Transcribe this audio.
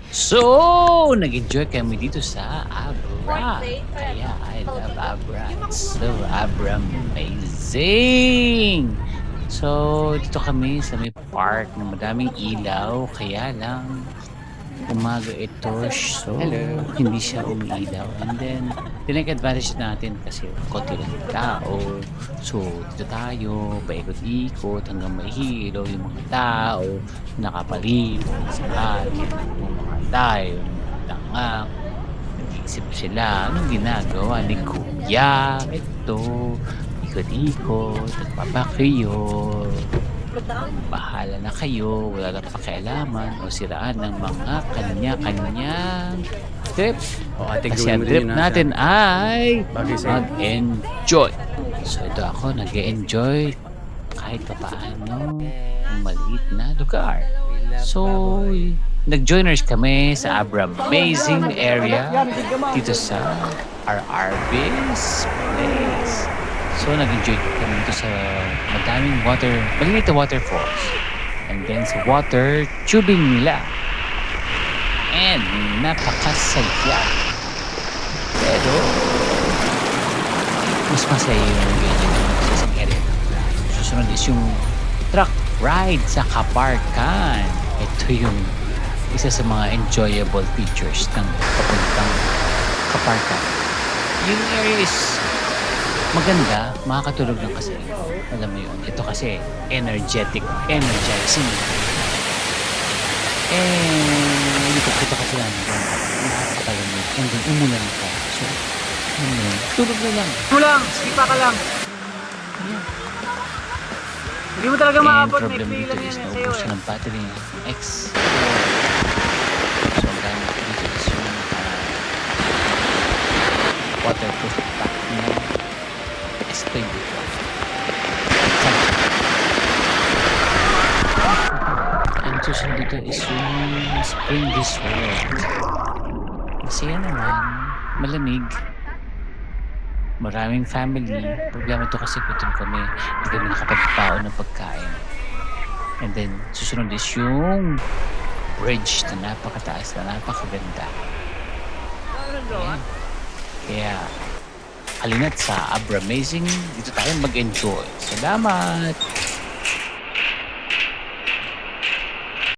So, nag-enjoy kami dito sa Abra. Kaya I love Abra. It's so Abra amazing. So, dito kami sa may park na madaming ilaw. Kaya lang, umaga ito. So, Hello. hindi siya umiilaw. And then, tinake advantage natin kasi konti lang yung tao. So, dito tayo, paikot-ikot hanggang mahilo yung mga tao, nakapalibot sa atin, yung mga tayo, tanga, nag-iisip sila, anong ginagawa ni Kuya? Ito, ikot-ikot, nagpapakyo. Bahala na kayo, wala na pakialaman o siraan ng mga kanya-kanyang trip. O ate, Kasi gawin ang mo din trip yung natin ay bagay sa'yo. mag-enjoy. So ito ako, nag-enjoy kahit pa paano ang maliit na lugar. So, nag-joiners kami sa Abra Amazing area dito sa RRB's place. So, nag-enjoy kami dito sa madaming maliliit na waterfalls. And then sa water tubing nila. And napakasaya. Pero, mas masaya yung ganyan sa isang area. Susunod is yung truck ride sa Kaparkan. Ito yung isa sa mga enjoyable features ng papuntang Kaparkan. Yung area is maganda, makakatulog lang kasi. Alam mo yun, ito kasi energizing. Hindi ko kita kasi lang. Nakakakalamig. And then umulan ka. So, tulog na lang. Mo lang, sipa ka lang. Ayan. Hindi mo talaga And maabot, may problem free dito lang yan is sa'yo naubos eh. na ng battery niya. X. So, ang gamit ko dito is yung waterproof pack na S20. Ang susunod dito is yung Spring Resort. Kasi yan naman, malamig. Maraming family. Problema ito kasi gutom kami. Hindi kami nakapagpaon ng pagkain. And then, susunod is yung bridge na napakataas na napakaganda. Ayan. Kaya, halina't sa Abra Amazing, dito tayo mag-enjoy. Salamat!